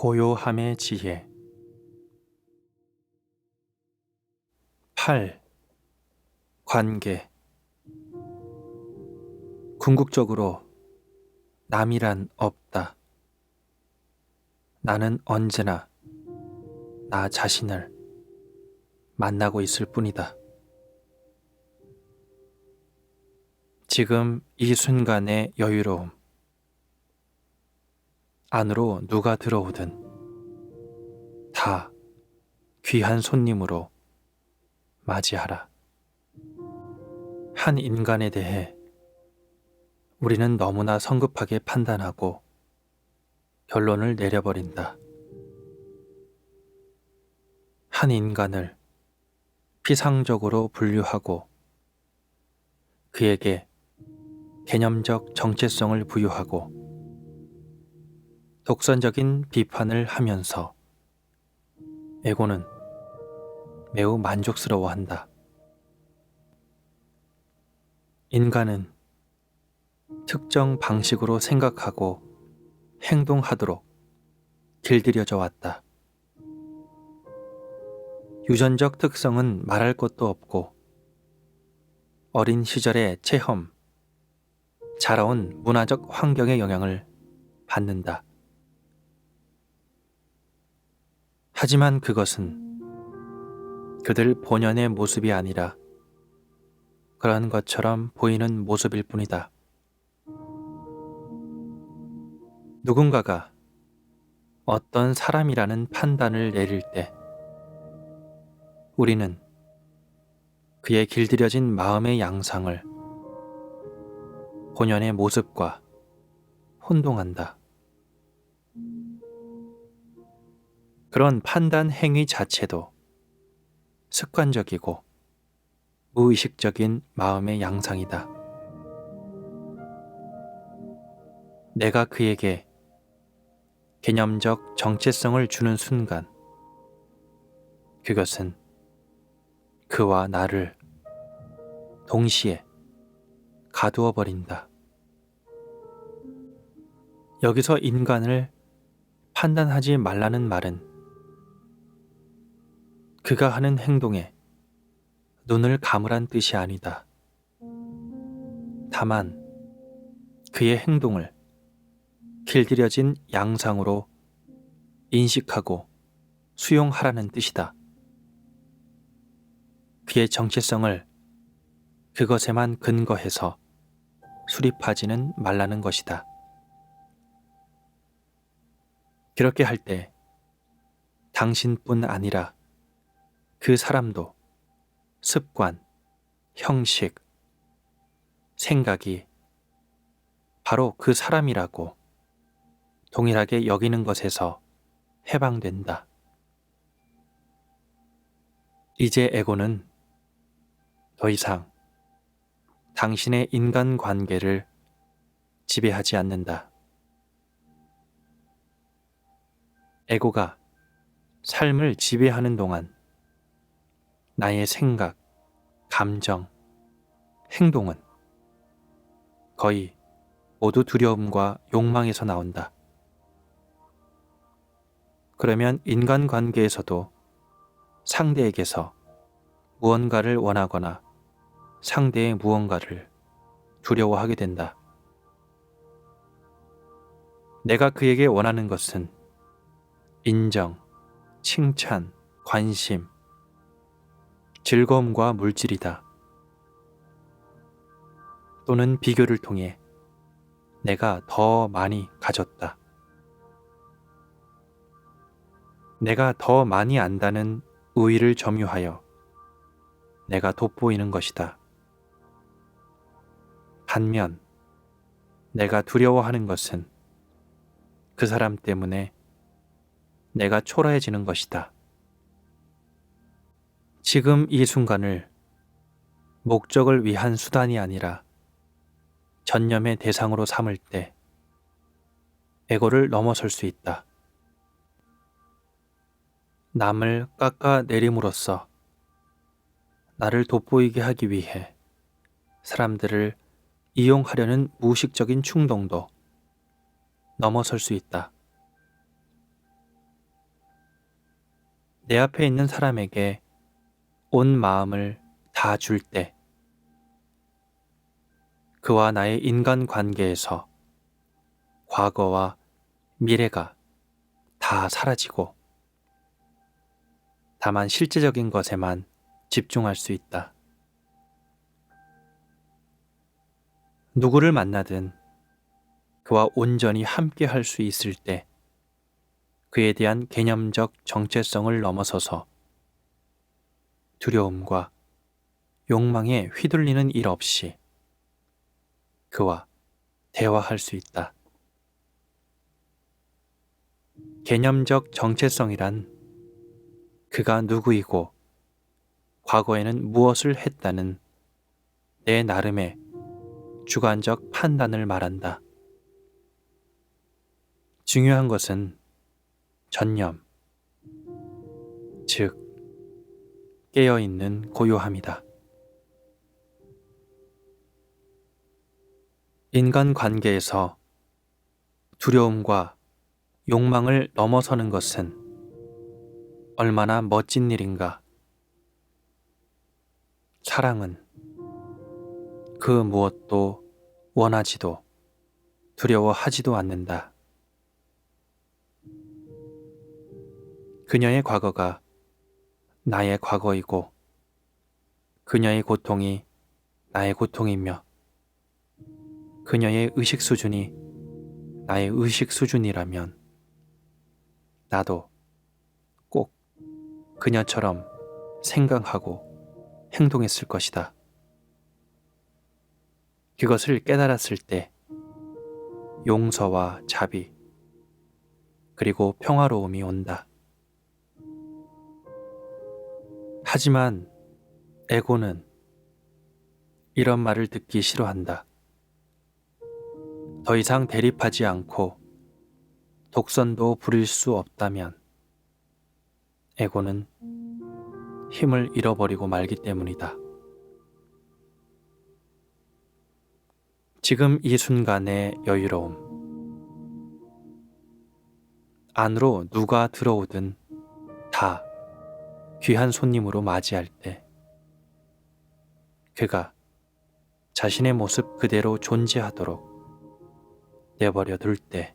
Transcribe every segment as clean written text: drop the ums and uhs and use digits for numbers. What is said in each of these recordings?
고요함의 지혜. 8. 관계. 궁극적으로 남이란 없다. 나는 언제나 나 자신을 만나고 있을 뿐이다. 지금 이 순간의 여유로움. 안으로 누가 들어오든 다 귀한 손님으로 맞이하라. 한 인간에 대해 우리는 너무나 성급하게 판단하고 결론을 내려버린다. 한 인간을 피상적으로 분류하고 그에게 개념적 정체성을 부여하고 독선적인 비판을 하면서 에고는 매우 만족스러워한다. 인간은 특정 방식으로 생각하고 행동하도록 길들여져 왔다. 유전적 특성은 말할 것도 없고 어린 시절의 체험, 자라온 문화적 환경의 영향을 받는다. 하지만 그것은 그들 본연의 모습이 아니라 그런 것처럼 보이는 모습일 뿐이다. 누군가가 어떤 사람이라는 판단을 내릴 때 우리는 그의 길들여진 마음의 양상을 본연의 모습과 혼동한다. 그런 판단 행위 자체도 습관적이고 무의식적인 마음의 양상이다. 내가 그에게 개념적 정체성을 주는 순간 그것은 그와 나를 동시에 가두어 버린다. 여기서 인간을 판단하지 말라는 말은 그가 하는 행동에 눈을 감으란 뜻이 아니다. 다만 그의 행동을 길들여진 양상으로 인식하고 수용하라는 뜻이다. 그의 정체성을 그것에만 근거해서 수립하지는 말라는 것이다. 그렇게 할 때 당신뿐 아니라 그 사람도 습관, 형식, 생각이 바로 그 사람이라고 동일하게 여기는 것에서 해방된다. 이제 에고는 더 이상 당신의 인간관계를 지배하지 않는다. 에고가 삶을 지배하는 동안 나의 생각, 감정, 행동은 거의 모두 두려움과 욕망에서 나온다. 그러면 인간관계에서도 상대에게서 무언가를 원하거나 상대의 무언가를 두려워하게 된다. 내가 그에게 원하는 것은 인정, 칭찬, 관심, 즐거움과 물질이다. 또는 비교를 통해 내가 더 많이 가졌다. 내가 더 많이 안다는 우위를 점유하여 내가 돋보이는 것이다. 반면 내가 두려워하는 것은 그 사람 때문에 내가 초라해지는 것이다. 지금 이 순간을 목적을 위한 수단이 아니라 전념의 대상으로 삼을 때 에고를 넘어설 수 있다. 남을 깎아 내림으로써 나를 돋보이게 하기 위해 사람들을 이용하려는 무의식적인 충동도 넘어설 수 있다. 내 앞에 있는 사람에게 온 마음을 다 줄 때, 그와 나의 인간관계에서 과거와 미래가 다 사라지고 다만 실제적인 것에만 집중할 수 있다. 누구를 만나든 그와 온전히 함께 할 수 있을 때 그에 대한 개념적 정체성을 넘어서서 두려움과 욕망에 휘둘리는 일 없이 그와 대화할 수 있다. 개념적 정체성이란 그가 누구이고 과거에는 무엇을 했다는 내 나름의 주관적 판단을 말한다. 중요한 것은 전념, 즉 깨어있는 고요함이다. 인간관계에서 두려움과 욕망을 넘어서는 것은 얼마나 멋진 일인가. 사랑은 그 무엇도 원하지도 두려워하지도 않는다. 그녀의 과거가 나의 과거이고 그녀의 고통이 나의 고통이며 그녀의 의식 수준이 나의 의식 수준이라면 나도 꼭 그녀처럼 생각하고 행동했을 것이다. 그것을 깨달았을 때 용서와 자비 그리고 평화로움이 온다. 하지만 에고는 이런 말을 듣기 싫어한다. 더 이상 대립하지 않고 독선도 부릴 수 없다면 에고는 힘을 잃어버리고 말기 때문이다. 지금 이 순간의 여유로움. 안으로 누가 들어오든 다 귀한 손님으로 맞이할 때 그가 자신의 모습 그대로 존재하도록 내버려 둘 때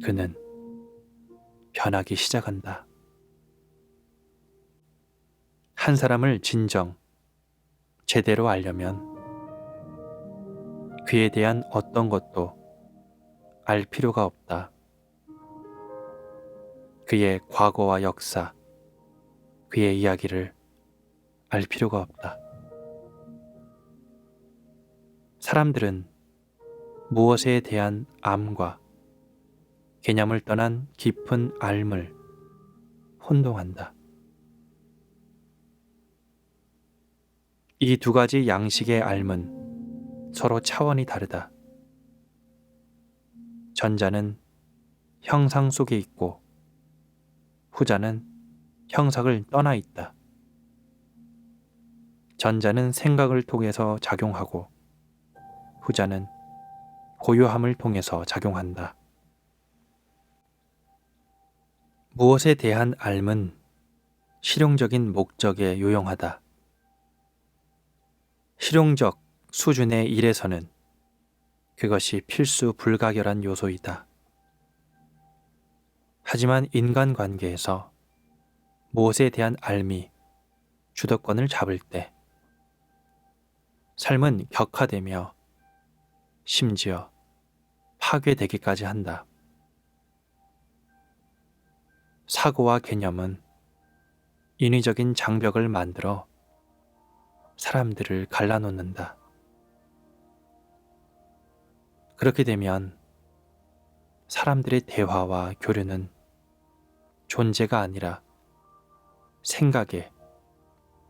그는 변하기 시작한다. 한 사람을 진정 제대로 알려면 그에 대한 어떤 것도 알 필요가 없다. 그의 과거와 역사, 그의 이야기를 알 필요가 없다. 사람들은 무엇에 대한 암과 개념을 떠난 깊은 알을 혼동한다. 이 두 가지 양식의 알은 서로 차원이 다르다. 전자는 형상 속에 있고 후자는 형상을 떠나 있다. 전자는 생각을 통해서 작용하고 후자는 고요함을 통해서 작용한다. 무엇에 대한 알은 실용적인 목적에 요용하다. 실용적 수준의 일에서는 그것이 필수 불가결한 요소이다. 하지만 인간관계에서 무엇에 대한 알미, 주도권을 잡을 때 삶은 격화되며 심지어 파괴되기까지 한다. 사고와 개념은 인위적인 장벽을 만들어 사람들을 갈라놓는다. 그렇게 되면 사람들의 대화와 교류는 존재가 아니라 생각에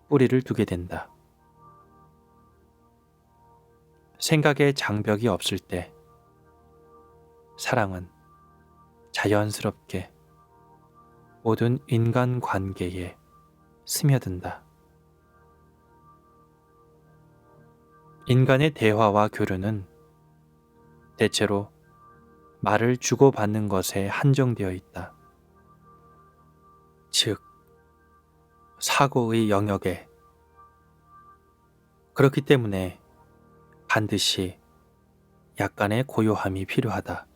뿌리를 두게 된다. 생각에 장벽이 없을 때 사랑은 자연스럽게 모든 인간관계에 스며든다. 인간의 대화와 교류는 대체로 말을 주고받는 것에 한정되어 있다. 즉 사고의 영역에. 그렇기 때문에 반드시 약간의 고요함이 필요하다.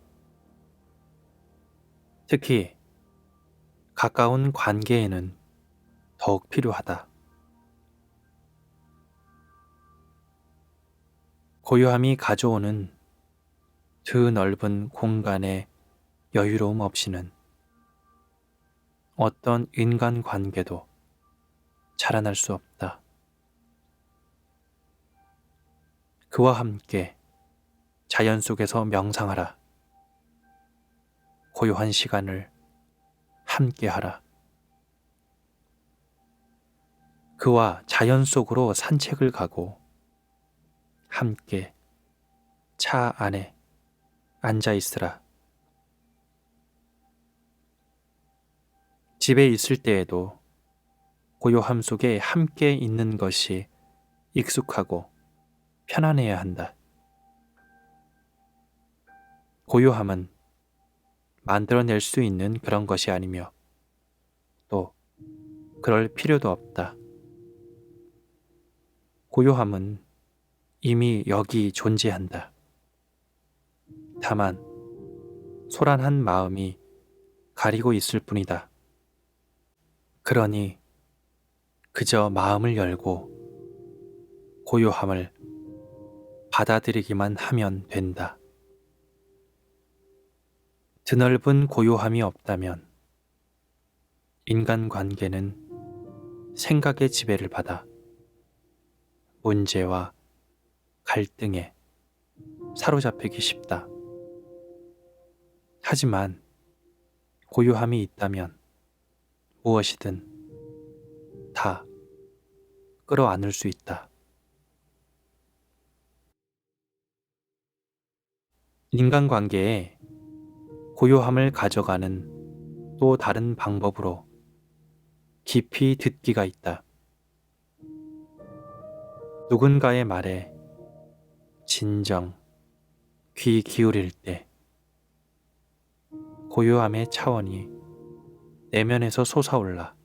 특히 가까운 관계에는 더욱 필요하다. 고요함이 가져오는 드넓은 공간의 여유로움 없이는 어떤 인간관계도 자라날 수 없다. 그와 함께 자연 속에서 명상하라. 고요한 시간을 함께하라. 그와 자연 속으로 산책을 가고 함께 차 안에 앉아 있으라. 집에 있을 때에도 고요함 속에 함께 있는 것이 익숙하고 편안해야 한다. 고요함은 만들어낼 수 있는 그런 것이 아니며 또 그럴 필요도 없다. 고요함은 이미 여기 존재한다. 다만 소란한 마음이 가리고 있을 뿐이다. 그러니 그저 마음을 열고 고요함을 받아들이기만 하면 된다. 드넓은 고요함이 없다면 인간관계는 생각의 지배를 받아 문제와 갈등에 사로잡히기 쉽다. 하지만 고요함이 있다면 무엇이든 다 끌어안을 수 있다. 인간관계에 고요함을 가져가는 또 다른 방법으로 깊이 듣기가 있다. 누군가의 말에 진정 귀 기울일 때 고요함의 차원이 내면에서 솟아올라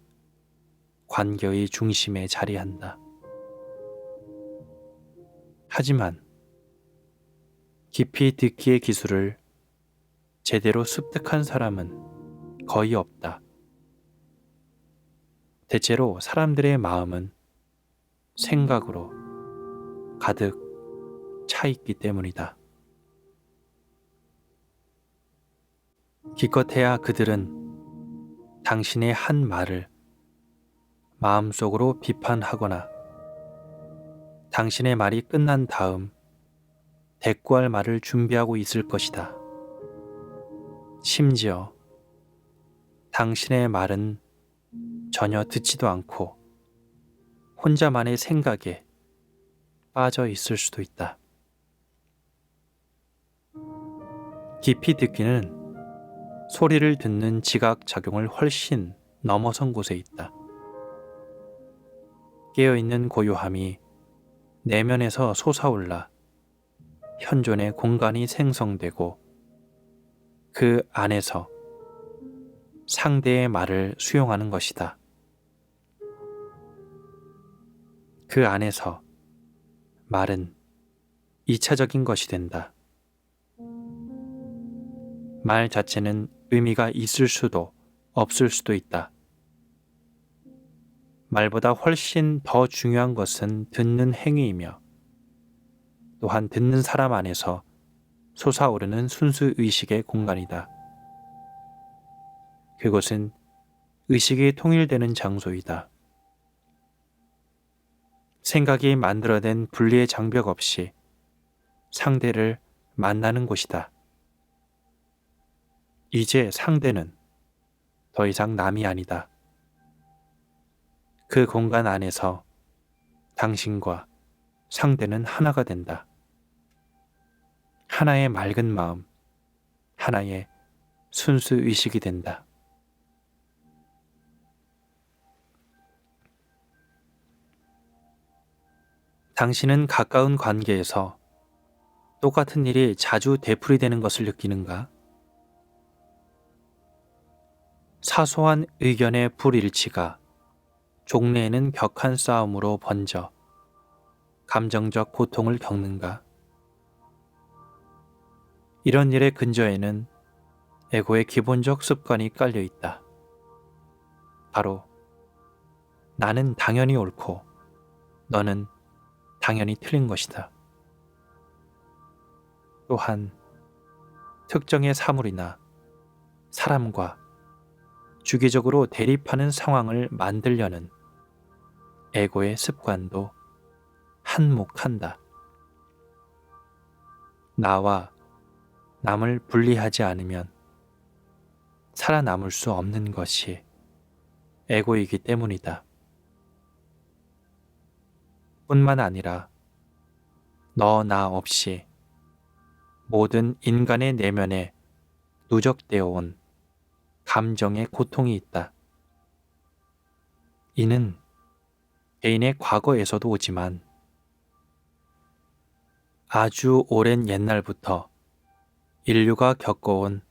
관계의 중심에 자리한다. 하지만 깊이 듣기의 기술을 제대로 습득한 사람은 거의 없다. 대체로 사람들의 마음은 생각으로 가득 차 있기 때문이다. 기껏해야 그들은 당신의 한 말을 마음속으로 비판하거나 당신의 말이 끝난 다음 대꾸할 말을 준비하고 있을 것이다. 심지어 당신의 말은 전혀 듣지도 않고 혼자만의 생각에 빠져 있을 수도 있다. 깊이 듣기는 소리를 듣는 지각 작용을 훨씬 넘어선 곳에 있다. 깨어있는 고요함이 내면에서 솟아올라 현존의 공간이 생성되고 그 안에서 상대의 말을 수용하는 것이다. 그 안에서 말은 2차적인 것이 된다. 말 자체는 의미가 있을 수도 없을 수도 있다. 말보다 훨씬 더 중요한 것은 듣는 행위이며 또한 듣는 사람 안에서 솟아오르는 순수 의식의 공간이다. 그곳은 의식이 통일되는 장소이다. 생각이 만들어낸 분리의 장벽 없이 상대를 만나는 곳이다. 이제 상대는 더 이상 남이 아니다. 그 공간 안에서 당신과 상대는 하나가 된다. 하나의 맑은 마음, 하나의 순수 의식이 된다. 당신은 가까운 관계에서 똑같은 일이 자주 되풀이되는 것을 느끼는가? 사소한 의견의 불일치가 종래에는 격한 싸움으로 번져 감정적 고통을 겪는가? 이런 일의 근저에는 에고의 기본적 습관이 깔려 있다. 바로 나는 당연히 옳고 너는 당연히 틀린 것이다. 또한 특정의 사물이나 사람과 주기적으로 대립하는 상황을 만들려는 에고의 습관도 한몫한다. 나와 남을 분리하지 않으면 살아남을 수 없는 것이 에고이기 때문이다. 뿐만 아니라 너 나 없이 모든 인간의 내면에 누적되어 온 감정의 고통이 있다. 이는 개인의 과거에서도 오지만 아주 오랜 옛날부터 인류가 겪어온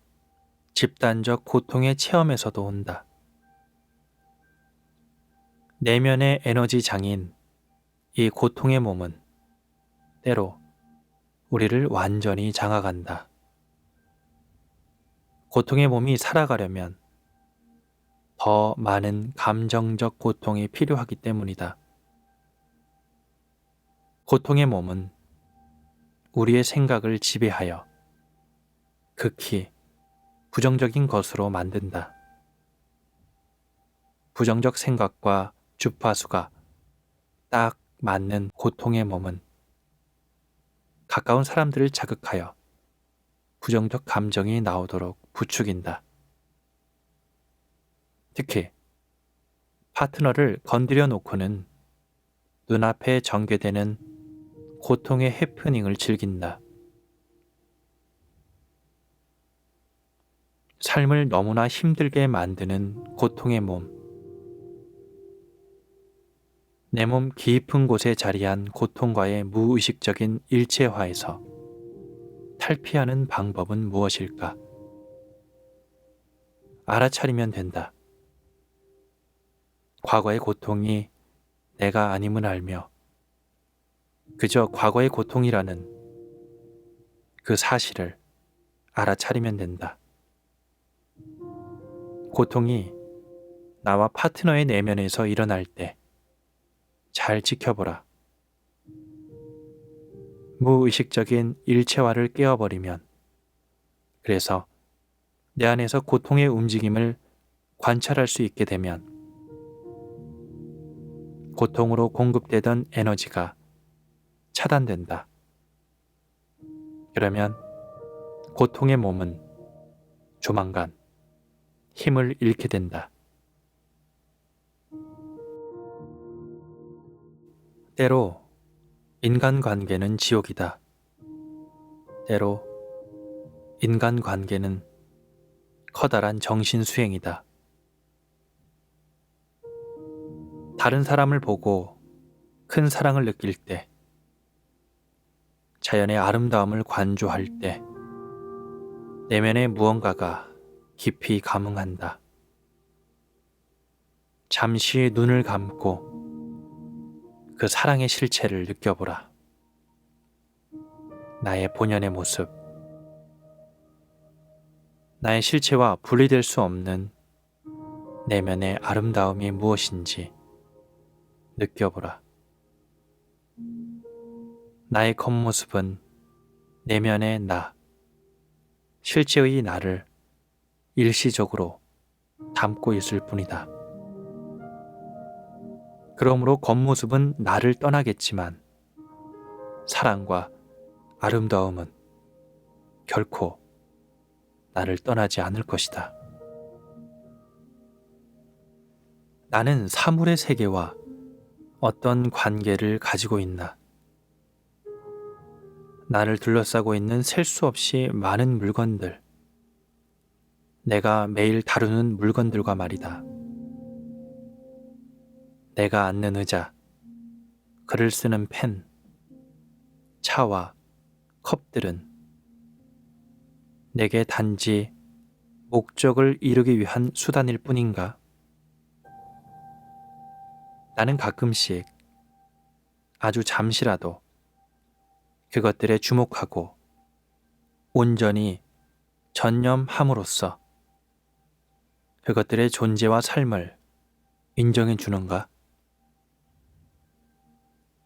집단적 고통의 체험에서도 온다. 내면의 에너지 장인 이 고통의 몸은 때로 우리를 완전히 장악한다. 고통의 몸이 살아가려면 더 많은 감정적 고통이 필요하기 때문이다. 고통의 몸은 우리의 생각을 지배하여 극히 부정적인 것으로 만든다. 부정적 생각과 주파수가 딱 맞는 고통의 몸은 가까운 사람들을 자극하여 부정적 감정이 나오도록 부추긴다. 특히 파트너를 건드려 놓고는 눈앞에 전개되는 고통의 해프닝을 즐긴다. 삶을 너무나 힘들게 만드는 고통의 몸. 내 몸 깊은 곳에 자리한 고통과의 무의식적인 일체화에서 탈피하는 방법은 무엇일까? 알아차리면 된다. 과거의 고통이 내가 아님을 알며 그저 과거의 고통이라는 그 사실을 알아차리면 된다. 고통이 나와 파트너의 내면에서 일어날 때 잘 지켜보라. 무의식적인 일체화를 깨어버리면, 그래서 내 안에서 고통의 움직임을 관찰할 수 있게 되면 고통으로 공급되던 에너지가 차단된다. 그러면 고통의 몸은 조만간 힘을 잃게 된다. 때로 인간관계는 지옥이다. 때로 인간관계는 커다란 정신수행이다. 다른 사람을 보고 큰 사랑을 느낄 때, 자연의 아름다움을 관조할 때, 내면의 무언가가 깊이 감흥한다. 잠시 눈을 감고 그 사랑의 실체를 느껴보라. 나의 본연의 모습, 나의 실체와 분리될 수 없는 내면의 아름다움이 무엇인지 느껴보라. 나의 겉모습은 내면의 나, 실제의 나를 일시적으로 담고 있을 뿐이다. 그러므로 겉모습은 나를 떠나겠지만 사랑과 아름다움은 결코 나를 떠나지 않을 것이다. 나는 사물의 세계와 어떤 관계를 가지고 있나? 나를 둘러싸고 있는 셀 수 없이 많은 물건들, 내가 매일 다루는 물건들과 말이다. 내가 앉는 의자, 글을 쓰는 펜, 차와 컵들은 내게 단지 목적을 이루기 위한 수단일 뿐인가? 나는 가끔씩 아주 잠시라도 그것들에 주목하고 온전히 전념함으로써 그것들의 존재와 삶을 인정해 주는가?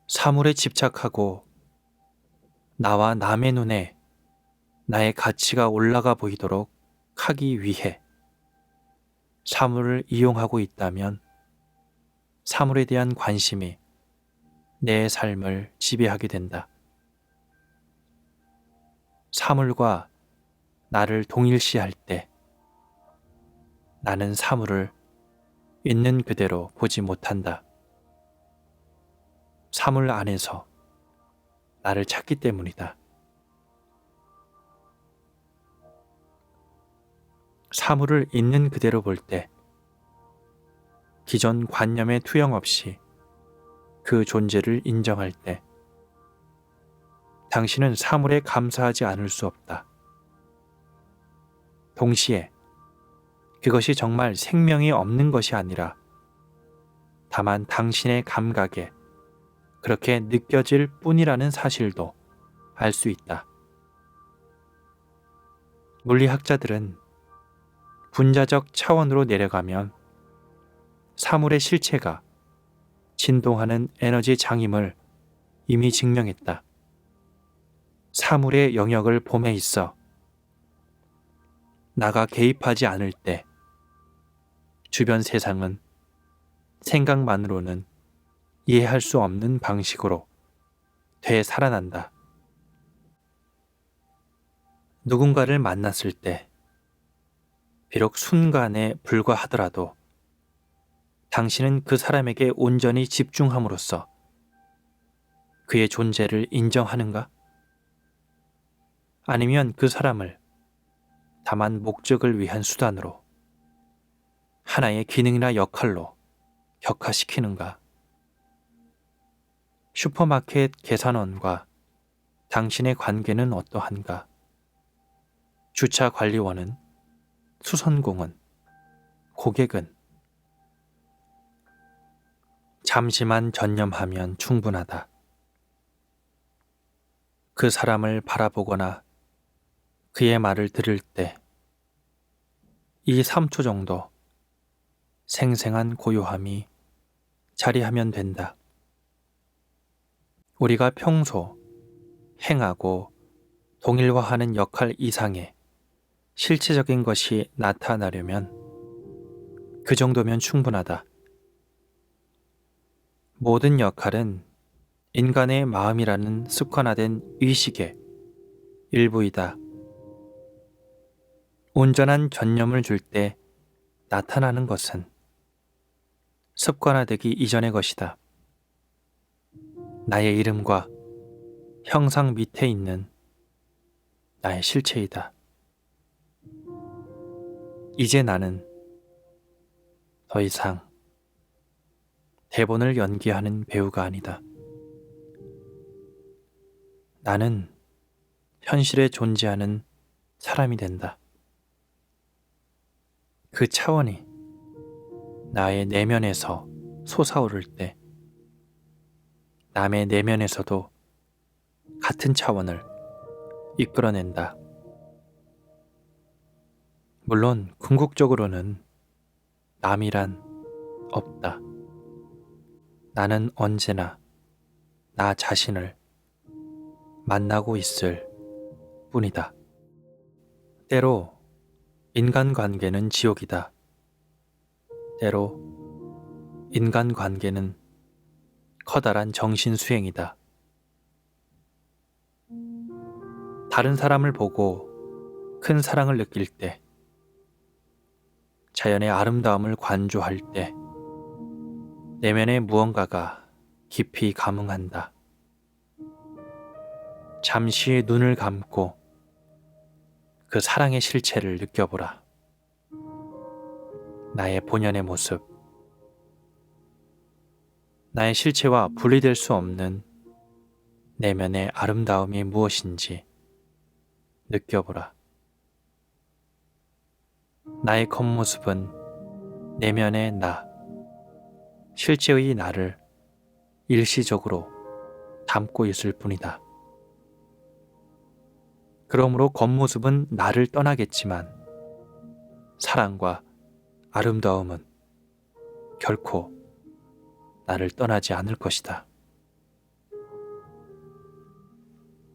사물에 집착하고 나와 남의 눈에 나의 가치가 올라가 보이도록 하기 위해 사물을 이용하고 있다면 사물에 대한 관심이 내 삶을 지배하게 된다. 사물과 나를 동일시할 때 나는 사물을 있는 그대로 보지 못한다. 사물 안에서 나를 찾기 때문이다. 사물을 있는 그대로 볼 때 기존 관념의 투영 없이 그 존재를 인정할 때 당신은 사물에 감사하지 않을 수 없다. 동시에 그것이 정말 생명이 없는 것이 아니라 다만 당신의 감각에 그렇게 느껴질 뿐이라는 사실도 알 수 있다. 물리학자들은 분자적 차원으로 내려가면 사물의 실체가 진동하는 에너지 장임을 이미 증명했다. 사물의 영역을 봄에 있어 나가 개입하지 않을 때 주변 세상은 생각만으로는 이해할 수 없는 방식으로 되살아난다. 누군가를 만났을 때 비록 순간에 불과하더라도 당신은 그 사람에게 온전히 집중함으로써 그의 존재를 인정하는가? 아니면 그 사람을 다만 목적을 위한 수단으로 하나의 기능이나 역할로 격화시키는가? 슈퍼마켓 계산원과 당신의 관계는 어떠한가? 주차 관리원은, 수선공은, 고객은 잠시만 전념하면 충분하다. 그 사람을 바라보거나 그의 말을 들을 때 이 3초 정도 생생한 고요함이 자리하면 된다. 우리가 평소 행하고 동일화하는 역할 이상의 실체적인 것이 나타나려면 그 정도면 충분하다. 모든 역할은 인간의 마음이라는 습관화된 의식의 일부이다. 온전한 전념을 줄 때 나타나는 것은 습관화되기 이전의 것이다. 나의 이름과 형상 밑에 있는 나의 실체이다. 이제 나는 더 이상 대본을 연기하는 배우가 아니다. 나는 현실에 존재하는 사람이 된다. 그 차원이 나의 내면에서 솟아오를 때 남의 내면에서도 같은 차원을 이끌어낸다. 물론 궁극적으로는 남이란 없다. 나는 언제나 나 자신을 만나고 있을 뿐이다. 때로 인간관계는 지옥이다. 때로 인간관계는 커다란 정신수행이다. 다른 사람을 보고 큰 사랑을 느낄 때, 자연의 아름다움을 관조할 때, 내면의 무언가가 깊이 감흥한다. 잠시 눈을 감고 그 사랑의 실체를 느껴보라. 나의 본연의 모습, 나의 실체와 분리될 수 없는 내면의 아름다움이 무엇인지 느껴보라. 나의 겉모습은 내면의 나, 실제의 나를 일시적으로 담고 있을 뿐이다. 그러므로 겉모습은 나를 떠나겠지만 사랑과 아름다움은 결코 나를 떠나지 않을 것이다.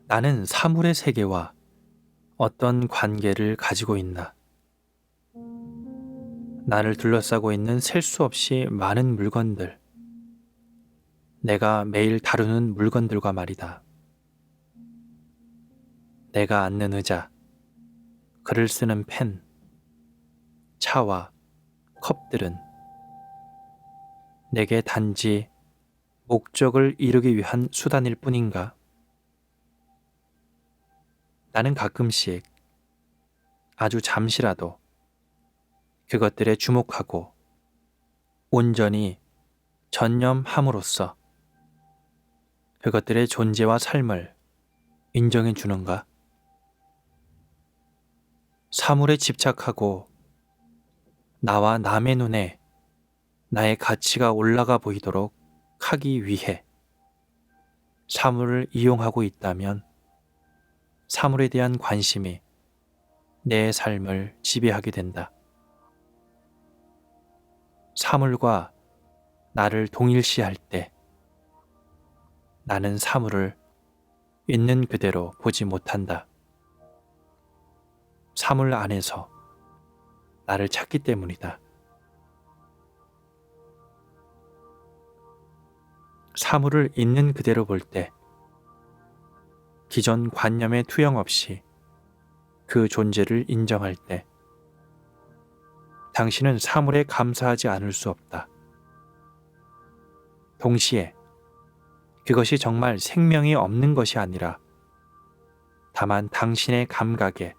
나는 사물의 세계와 어떤 관계를 가지고 있나? 나를 둘러싸고 있는 셀 수 없이 많은 물건들, 내가 매일 다루는 물건들과 말이다. 내가 앉는 의자, 글을 쓰는 펜, 차와 컵들은 내게 단지 목적을 이루기 위한 수단일 뿐인가? 나는 가끔씩 아주 잠시라도 그것들에 주목하고 온전히 전념함으로써 그것들의 존재와 삶을 인정해 주는가? 사물에 집착하고 나와 남의 눈에 나의 가치가 올라가 보이도록 하기 위해 사물을 이용하고 있다면 사물에 대한 관심이 내 삶을 지배하게 된다. 사물과 나를 동일시할 때 나는 사물을 있는 그대로 보지 못한다. 사물 안에서 나를 찾기 때문이다. 사물을 있는 그대로 볼 때 기존 관념의 투영 없이 그 존재를 인정할 때 당신은 사물에 감사하지 않을 수 없다. 동시에 그것이 정말 생명이 없는 것이 아니라 다만 당신의 감각에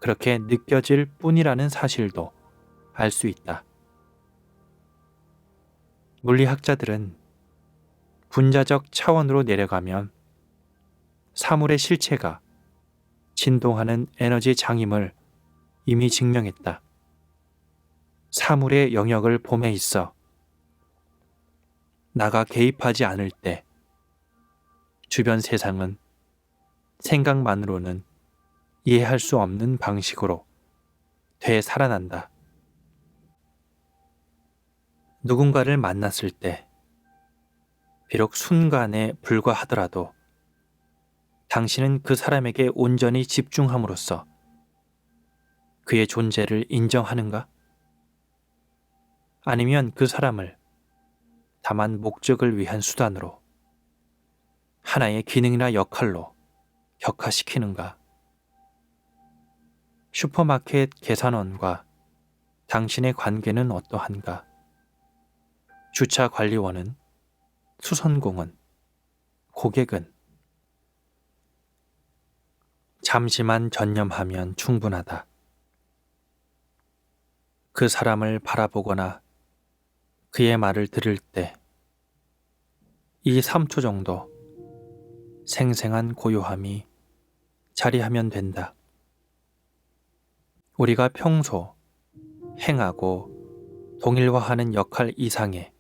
그렇게 느껴질 뿐이라는 사실도 알 수 있다. 물리학자들은 분자적 차원으로 내려가면 사물의 실체가 진동하는 에너지 장임을 이미 증명했다. 사물의 영역을 봄에 있어 나가 개입하지 않을 때 주변 세상은 생각만으로는 이해할 수 없는 방식으로 되살아난다. 누군가를 만났을 때 비록 순간에 불과하더라도 당신은 그 사람에게 온전히 집중함으로써 그의 존재를 인정하는가? 아니면 그 사람을 다만 목적을 위한 수단으로 하나의 기능이나 역할로 격화시키는가? 슈퍼마켓 계산원과 당신의 관계는 어떠한가? 주차 관리원은, 수선공은, 고객은 잠시만 전념하면 충분하다. 그 사람을 바라보거나 그의 말을 들을 때 이 3초 정도 생생한 고요함이 자리하면 된다. 우리가 평소 행하고 동일화하는 역할 이상의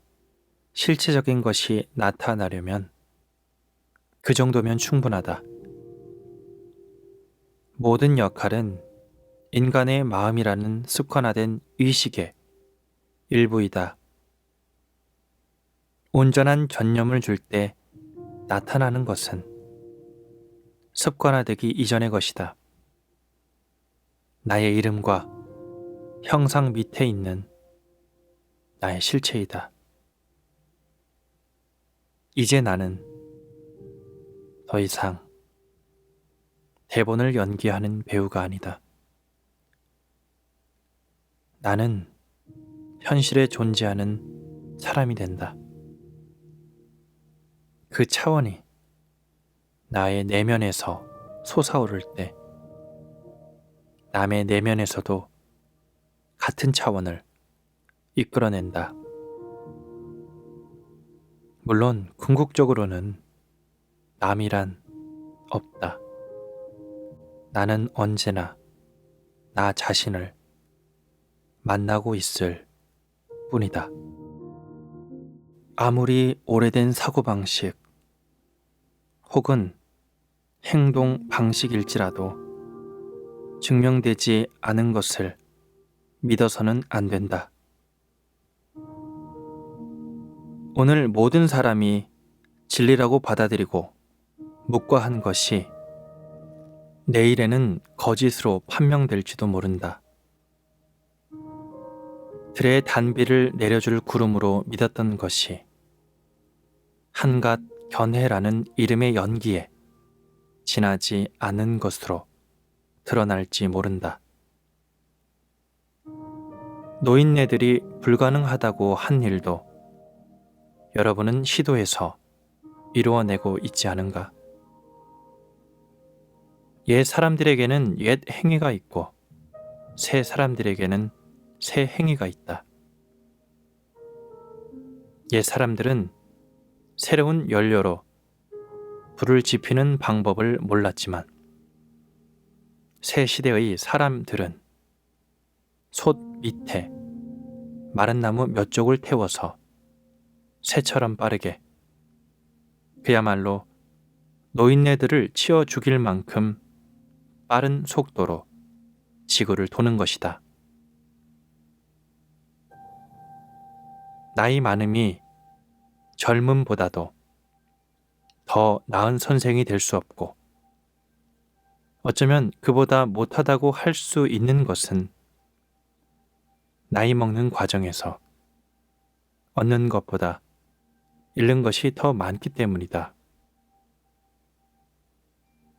실체적인 것이 나타나려면 그 정도면 충분하다. 모든 역할은 인간의 마음이라는 습관화된 의식의 일부이다. 온전한 전념을 줄 때 나타나는 것은 습관화되기 이전의 것이다. 나의 이름과 형상 밑에 있는 나의 실체이다. 이제 나는 더 이상 대본을 연기하는 배우가 아니다. 나는 현실에 존재하는 사람이 된다. 그 차원이 나의 내면에서 솟아오를 때 남의 내면에서도 같은 차원을 이끌어낸다. 물론 궁극적으로는 남이란 없다. 나는 언제나 나 자신을 만나고 있을 뿐이다. 아무리 오래된 사고방식 혹은 행동 방식일지라도 증명되지 않은 것을 믿어서는 안 된다. 오늘 모든 사람이 진리라고 받아들이고 묵과한 것이 내일에는 거짓으로 판명될지도 모른다. 들의 단비를 내려줄 구름으로 믿었던 것이 한갓 견해라는 이름의 연기에 지나지 않은 것으로 드러날지 모른다. 노인네들이 불가능하다고 한 일도 여러분은 시도해서 이루어내고 있지 않은가? 옛 사람들에게는 옛 행위가 있고 새 사람들에게는 새 행위가 있다. 옛 사람들은 새로운 연료로 불을 지피는 방법을 몰랐지만 새 시대의 사람들은 솥 밑에 마른 나무 몇 쪽을 태워서 새처럼 빠르게, 그야말로 노인네들을 치워 죽일 만큼 빠른 속도로 지구를 도는 것이다. 나이 많음이 젊음보다도 더 나은 선생이 될 수 없고, 어쩌면 그보다 못하다고 할 수 있는 것은 나이 먹는 과정에서 얻는 것보다 잃는 것이 더 많기 때문이다.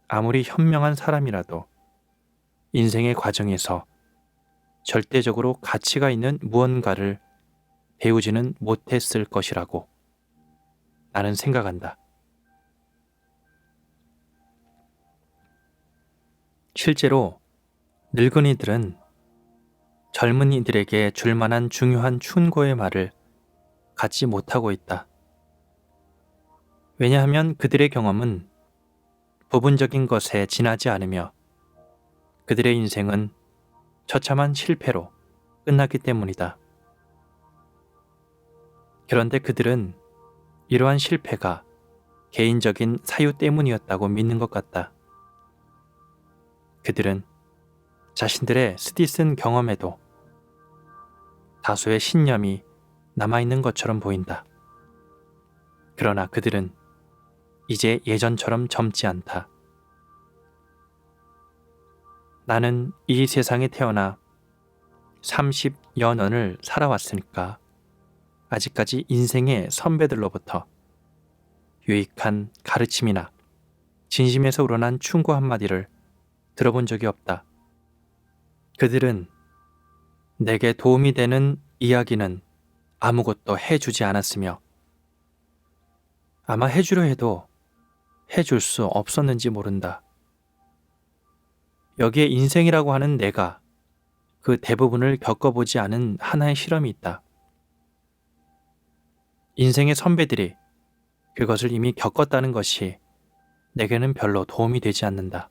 아무리 현명한 사람이라도 인생의 과정에서 절대적으로 가치가 있는 무언가를 배우지는 못했을 것이라고 나는 생각한다. 실제로 늙은이들은 젊은이들에게 줄 만한 중요한 충고의 말을 갖지 못하고 있다. 왜냐하면 그들의 경험은 부분적인 것에 지나지 않으며 그들의 인생은 처참한 실패로 끝났기 때문이다. 그런데 그들은 이러한 실패가 개인적인 사유 때문이었다고 믿는 것 같다. 그들은 자신들의 쓰디쓴 경험에도 다수의 신념이 남아있는 것처럼 보인다. 그러나 그들은 이제 예전처럼 젊지 않다. 나는 이 세상에 태어나 30여 년을 살아왔으니까 아직까지 인생의 선배들로부터 유익한 가르침이나 진심에서 우러난 충고 한마디를 들어본 적이 없다. 그들은 내게 도움이 되는 이야기는 아무것도 해주지 않았으며 아마 해주려 해도 해줄 수 없었는지 모른다. 여기에 인생이라고 하는 내가 그 대부분을 겪어보지 않은 하나의 실험이 있다. 인생의 선배들이 그것을 이미 겪었다는 것이 내게는 별로 도움이 되지 않는다.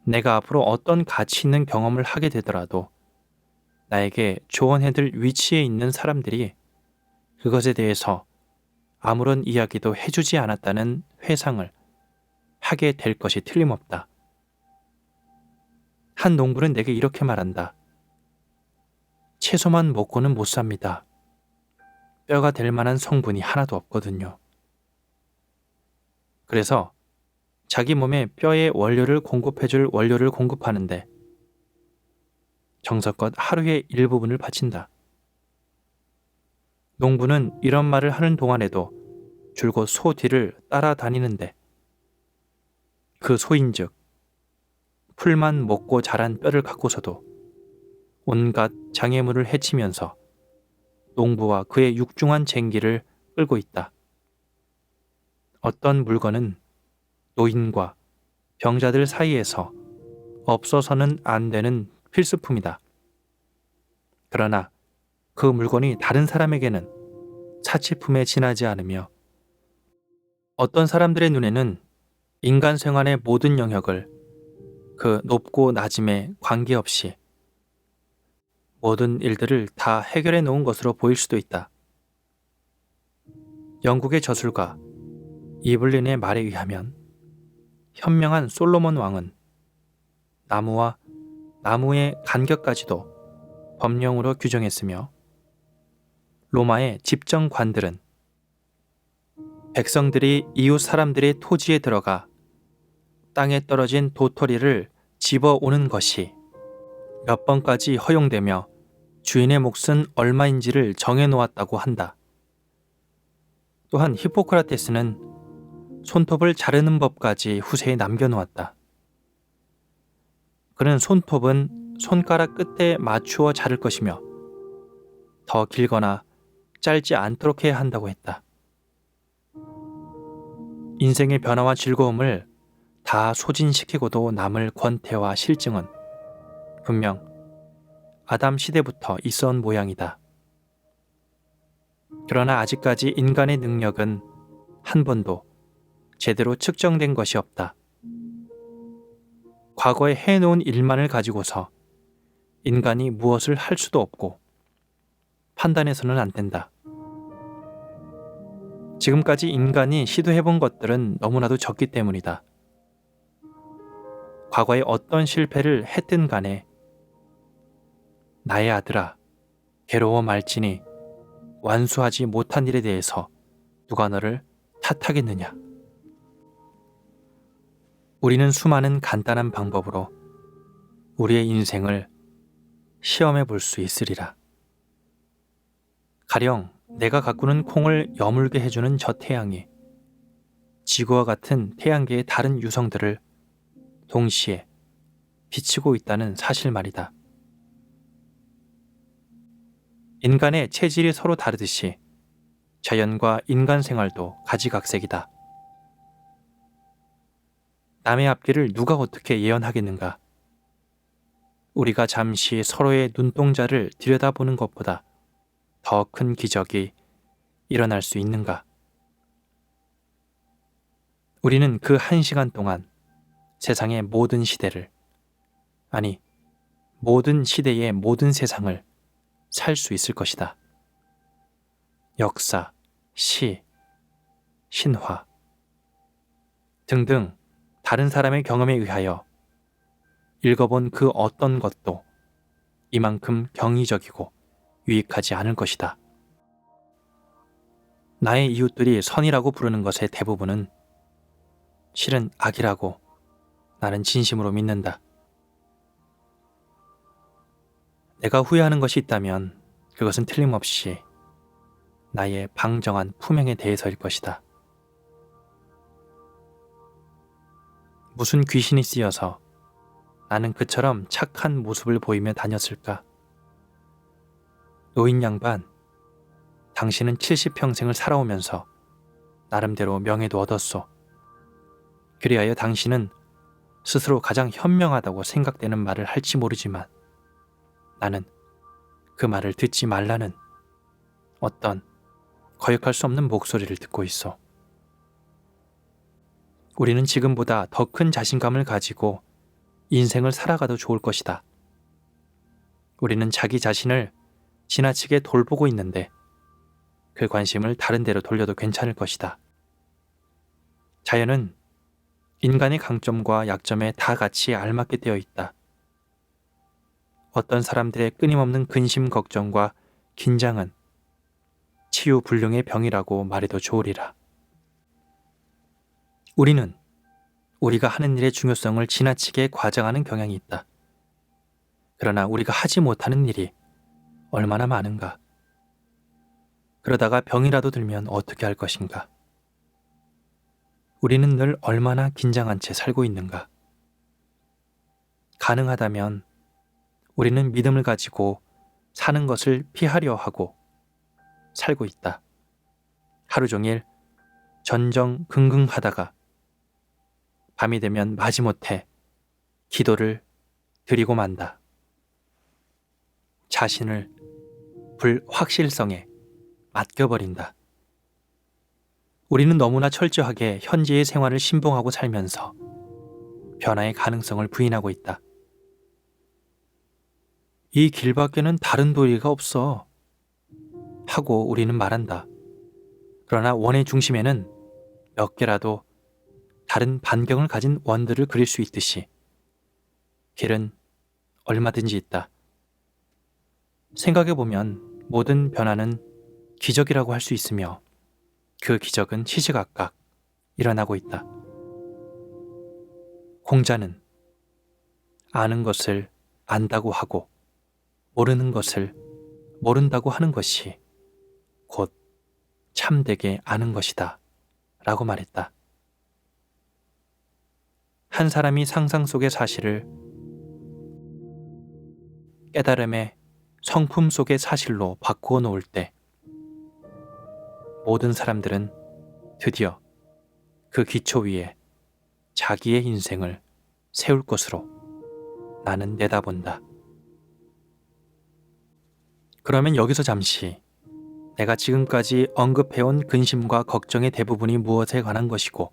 내가 앞으로 어떤 가치 있는 경험을 하게 되더라도 나에게 조언해줄 위치에 있는 사람들이 그것에 대해서 아무런 이야기도 해주지 않았다는 회상을 하게 될 것이 틀림없다. 한 농부는 내게 이렇게 말한다. 채소만 먹고는 못 삽니다. 뼈가 될 만한 성분이 하나도 없거든요. 그래서 자기 몸에 뼈의 원료를 공급해줄 원료를 공급하는데 정성껏 하루의 일부분을 바친다. 농부는 이런 말을 하는 동안에도 줄곧 소 뒤를 따라다니는데 그 소인즉 풀만 먹고 자란 뼈를 갖고서도 온갖 장애물을 해치면서 농부와 그의 육중한 쟁기를 끌고 있다. 어떤 물건은 노인과 병자들 사이에서 없어서는 안 되는 필수품이다. 그러나 그 물건이 다른 사람에게는 사치품에 지나지 않으며 어떤 사람들의 눈에는 인간 생활의 모든 영역을 그 높고 낮음에 관계없이 모든 일들을 다 해결해 놓은 것으로 보일 수도 있다. 영국의 저술가 이블린의 말에 의하면 현명한 솔로몬 왕은 나무와 나무의 간격까지도 법령으로 규정했으며 로마의 집정관들은 백성들이 이웃 사람들의 토지에 들어가 땅에 떨어진 도토리를 집어오는 것이 몇 번까지 허용되며 주인의 몫은 얼마인지를 정해놓았다고 한다. 또한 히포크라테스는 손톱을 자르는 법까지 후세에 남겨놓았다. 그는 손톱은 손가락 끝에 맞추어 자를 것이며 더 길거나 짧지 않도록 해야 한다고 했다. 인생의 변화와 즐거움을 다 소진시키고도 남을 권태와 실증은 분명 아담 시대부터 있어온 모양이다. 그러나 아직까지 인간의 능력은 한 번도 제대로 측정된 것이 없다. 과거에 해놓은 일만을 가지고서 인간이 무엇을 할 수도 없고 판단해서는 안 된다. 지금까지 인간이 시도해본 것들은 너무나도 적기 때문이다. 과거에 어떤 실패를 했든 간에 나의 아들아, 괴로워 말지니 완수하지 못한 일에 대해서 누가 너를 탓하겠느냐. 우리는 수많은 간단한 방법으로 우리의 인생을 시험해 볼 수 있으리라. 가령 내가 가꾸는 콩을 여물게 해주는 저 태양이 지구와 같은 태양계의 다른 유성들을 동시에 비치고 있다는 사실 말이다. 인간의 체질이 서로 다르듯이 자연과 인간 생활도 가지각색이다. 남의 앞길을 누가 어떻게 예언하겠는가? 우리가 잠시 서로의 눈동자를 들여다보는 것보다 더 큰 기적이 일어날 수 있는가? 우리는 그 1시간 동안 세상의 모든 시대를, 아니, 모든 시대의 모든 세상을 살 수 있을 것이다. 역사, 시, 신화 등등 다른 사람의 경험에 의하여 읽어본 그 어떤 것도 이만큼 경이적이고 유익하지 않을 것이다. 나의 이웃들이 선이라고 부르는 것의 대부분은 실은 악이라고 나는 진심으로 믿는다. 내가 후회하는 것이 있다면 그것은 틀림없이 나의 방정한 품행에 대해서일 것이다. 무슨 귀신이 쓰여서 나는 그처럼 착한 모습을 보이며 다녔을까? 노인 양반, 당신은 70평생을 살아오면서 나름대로 명예도 얻었소. 그리하여 당신은 스스로 가장 현명하다고 생각되는 말을 할지 모르지만 나는 그 말을 듣지 말라는 어떤 거역할 수 없는 목소리를 듣고 있어. 우리는 지금보다 더 큰 자신감을 가지고 인생을 살아가도 좋을 것이다. 우리는 자기 자신을 지나치게 돌보고 있는데 그 관심을 다른 데로 돌려도 괜찮을 것이다. 자연은 인간의 강점과 약점에 다 같이 알맞게 되어 있다. 어떤 사람들의 끊임없는 근심 걱정과 긴장은 치유불능의 병이라고 말해도 좋으리라. 우리는 우리가 하는 일의 중요성을 지나치게 과장하는 경향이 있다. 그러나 우리가 하지 못하는 일이 얼마나 많은가. 그러다가 병이라도 들면 어떻게 할 것인가. 우리는 늘 얼마나 긴장한 채 살고 있는가. 가능하다면 우리는 믿음을 가지고 사는 것을 피하려 하고 살고 있다. 하루 종일 전전긍긍하다가 밤이 되면 마지못해 기도를 드리고 만다. 자신을 불확실성에 맡겨버린다. 우리는 너무나 철저하게 현재의 생활을 신봉하고 살면서 변화의 가능성을 부인하고 있다. 이 길밖에는 다른 도리가 없어. 하고 우리는 말한다. 그러나 원의 중심에는 몇 개라도 다른 반경을 가진 원들을 그릴 수 있듯이 길은 얼마든지 있다. 생각해보면 모든 변화는 기적이라고 할 수 있으며 그 기적은 시시각각 일어나고 있다. 공자는 아는 것을 안다고 하고 모르는 것을 모른다고 하는 것이 곧 참되게 아는 것이다 라고 말했다. 한 사람이 상상 속의 사실을 깨달음의 성품 속의 사실로 바꾸어 놓을 때 모든 사람들은 드디어 그 기초 위에 자기의 인생을 세울 것으로 나는 내다본다. 그러면 여기서 잠시 내가 지금까지 언급해온 근심과 걱정의 대부분이 무엇에 관한 것이고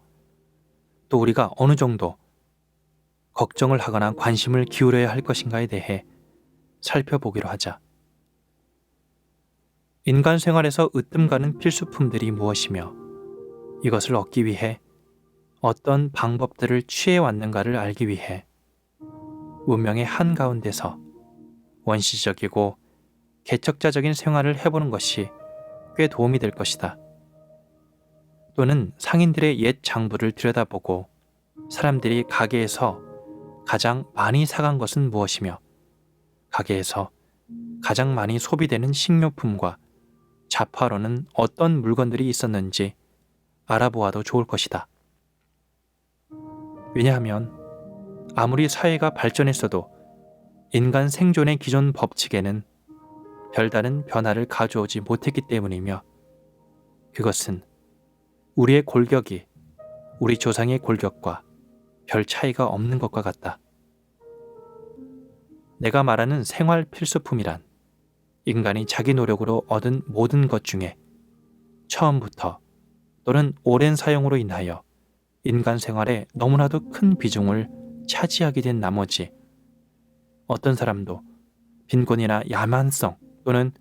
또 우리가 어느 정도 걱정을 하거나 관심을 기울여야 할 것인가에 대해 살펴보기로 하자. 인간 생활에서 으뜸가는 필수품들이 무엇이며 이것을 얻기 위해 어떤 방법들을 취해왔는가를 알기 위해 문명의 한가운데서 원시적이고 개척자적인 생활을 해보는 것이 꽤 도움이 될 것이다. 또는 상인들의 옛 장부를 들여다보고 사람들이 가게에서 가장 많이 사간 것은 무엇이며 가게에서 가장 많이 소비되는 식료품과 자파로는 어떤 물건들이 있었는지 알아보아도 좋을 것이다. 왜냐하면 아무리 사회가 발전했어도 인간 생존의 기존 법칙에는 별다른 변화를 가져오지 못했기 때문이며 그것은 우리의 골격이 우리 조상의 골격과 별 차이가 없는 것과 같다. 내가 말하는 생활 필수품이란 인간이 자기 노력으로 얻은 모든 것 중에 처음부터 또는 오랜 사용으로 인하여 인간 생활에 너무나도 큰 비중을 차지하게 된 나머지 어떤 사람도 빈곤이나 야만성 또는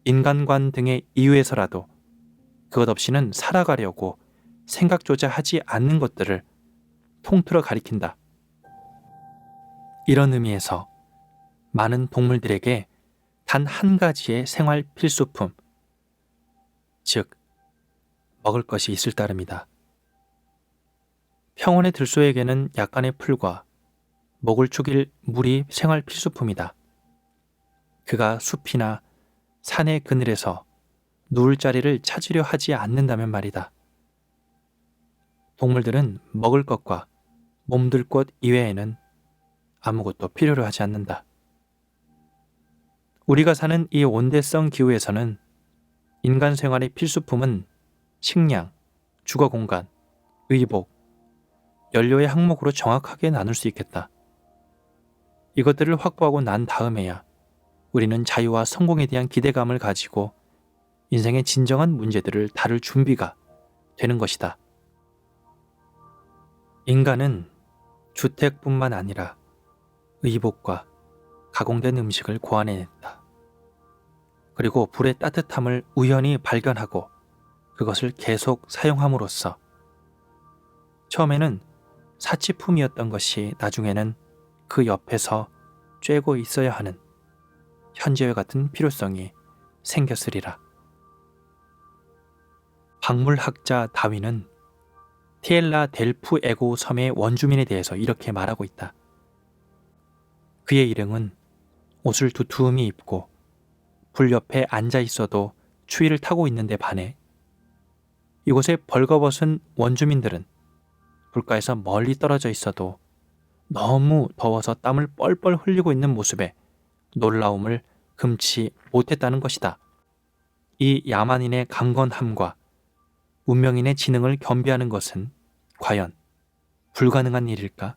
인간관 등의 이유에서라도 그것 없이는 살아가려고 생각조차 하지 않는 것들을 통틀어 가리킨다. 이런 의미에서 많은 동물들에게 단 한 가지의 생활 필수품, 즉 먹을 것이 있을 따름이다. 평원의 들소에게는 약간의 풀과 목을 축일 물이 생활 필수품이다. 그가 숲이나 산의 그늘에서 누울 자리를 찾으려 하지 않는다면 말이다. 동물들은 먹을 것과 몸둘 곳 이외에는 아무것도 필요로 하지 않는다. 우리가 사는 이 온대성 기후에서는 인간 생활의 필수품은 식량, 주거 공간, 의복, 연료의 항목으로 정확하게 나눌 수 있겠다. 이것들을 확보하고 난 다음에야 우리는 자유와 성공에 대한 기대감을 가지고 인생의 진정한 문제들을 다룰 준비가 되는 것이다. 인간은 주택뿐만 아니라 의복과 가공된 음식을 고안해냈다. 그리고 불의 따뜻함을 우연히 발견하고 그것을 계속 사용함으로써 처음에는 사치품이었던 것이 나중에는 그 옆에서 쬐고 있어야 하는 현재와 같은 필요성이 생겼으리라. 박물학자 다윈은 티엘라 델프 에고 섬의 원주민에 대해서 이렇게 말하고 있다. 그의 일행은 옷을 두툼히 입고 불 옆에 앉아 있어도 추위를 타고 있는데 반해 이곳에 벌거벗은 원주민들은 불가에서 멀리 떨어져 있어도 너무 더워서 땀을 뻘뻘 흘리고 있는 모습에 놀라움을 금치 못했다는 것이다. 이 야만인의 강건함과 문명인의 지능을 겸비하는 것은 과연 불가능한 일일까?